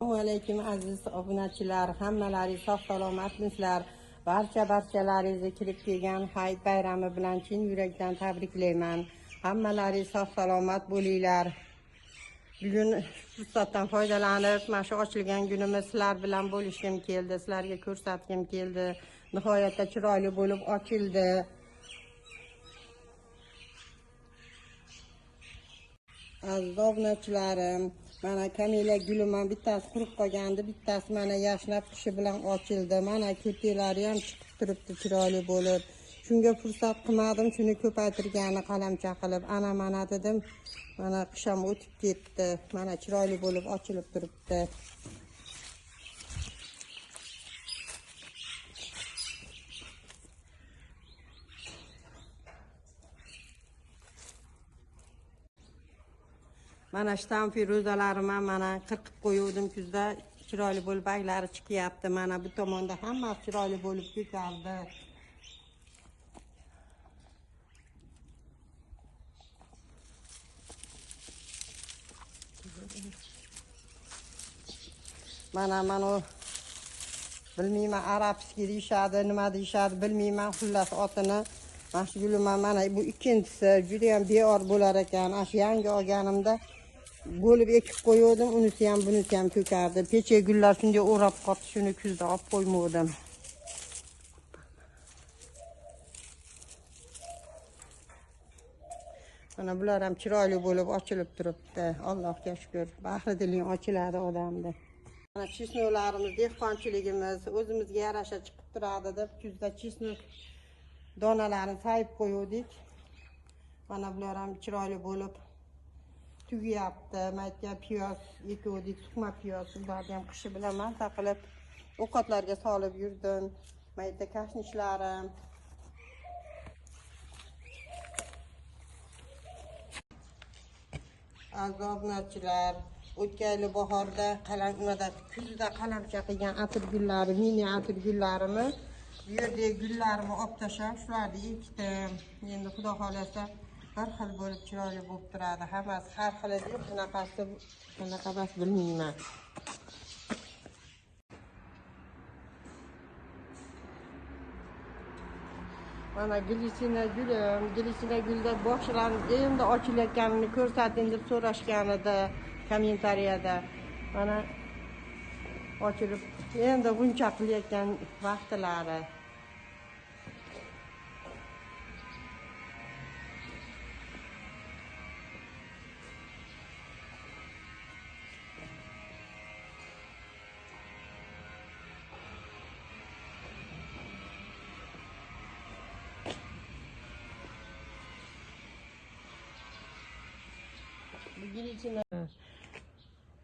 Assalomu alaykum aziz obunachilar, hammalaringiz sog' salomatmisizlar? Barchalaringizni kirib kelgan Hayit bayrami bilan chin yurakdan tabriklayman. Hammalaringiz sog' salomat bo'linglar. Bugun fursatdan foydalanib, mana shu ochilgan kunimiz sizlar bilan bo'lishim keldi, sizlarga ko'rsatgim keldi. Nihoyatda chiroyli bo'lib ochildi. Aziz obunachilarim, mana kamila gulim ham bittasi qurib qolgandi, bittasi mana yashnab qishi bilan ochildi. Mana ko'teklari ham chiqib turibdi chiroyli bo'lib. Shunga fursat qilmadim, shuni ko'paytirgani qalamcha qilib, ana mana dedim. Mana qish ham o'tib ketdi. Mana chiroyli bo'lib ochilib turibdi. Mana shtam firuzalarim ham mana qirqib qo'yuvdim kuzda, chiroyli bo'lib baglari chiqyapti. Mana bu tomonda hammasi chiroyli bo'lib ko'kardi. Mana bilmayman, arabskiy deyishadi, nima deyishadi bilmayman, xullas otini. Mana shu gulim mana bu ikkinchisi juda ham beor bo'lar ekan. Ash yangi olganimda bo'lib ekib qo'ydim, unisi ham bunisi ham ko'kardi. Peche gullar shunday o'rab qoldi, shuni kuzda olib qo'ymadim. Mana bular ham chiroyli bo'lib ochilib turibdi. Allohga shukr. Bahri diling ochiladi odamda. Mana chisnoklarimiz, dehqonchiligimiz o'zimizga yarasha chiqib turadi deb kuzda chisnok donalarini sayib qo'ydik. Mana bular ham chiroyli bo'lib tugyapti. Maytga piyoz ekdik, suqma piyoz, ularni ham qishi bilan mazza qilib ovqatlarga solib yurdim. Maytda kashnishlarım. Aziz obunachilar, o'tgan yil bahorda kuzda qalamcha qilgan atirgullari, mini atirgullarimi bu yerdagi gullarimni olib tashlab shularni ekdim. Endi xudo xolasa bir xil bo'lib chiroyli bo'lib turadi. Hammasi har xil edi, bunaqa bas bilmayman. Mana glisina gulda boshlari endi ochilayotganini ko'rsating deb so'rashgan edi kommentariyada. Mana ochilib endi buncha qilayotgan vaqtlari.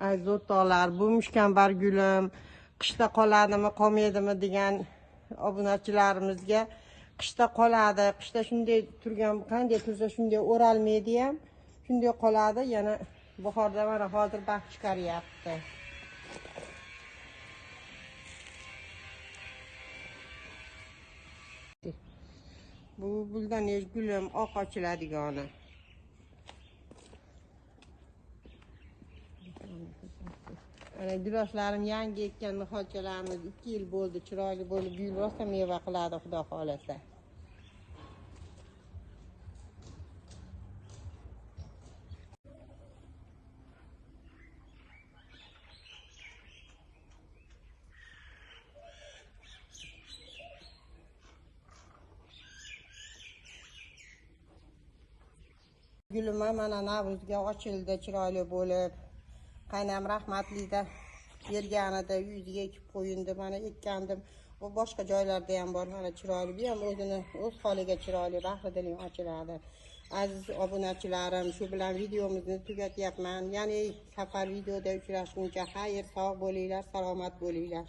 Aziz o'rtoqlar, bu mushkambar gulim qishda qoladimi, qolmaydimi degan obunachilarimizga qishda qoladi. Qishda shunday turgan, qanday tursa shunday o'ralmaydi ham, shunday qoladi. Yana bahorda mana hozir baxt chiqaryapti. Bu buldanish gulim oq ochiladigani. Ana giloslarim yangi ekkan niholchalarimiz 2 yil bo'ldi, chiroyli bo'lib gul rosa meva qiladi xudo xolasa. Gulim mana Navro'zga ochildi chiroyli bo'lib. Qaynam rahmatlida berganida yuziga ekib qo'yindi, mana ekkandim. Bu boshqa joylarda ham bor, mana chiroyli. Bu ham o'z holiga chiroyli, bahri diling ochiladi. Aziz obunachilarim, shu bilan videomizni tugatyapman. Ya'ni safar videoda uchrashguncha xayr, sog' bo'linglar, salomat bo'linglar.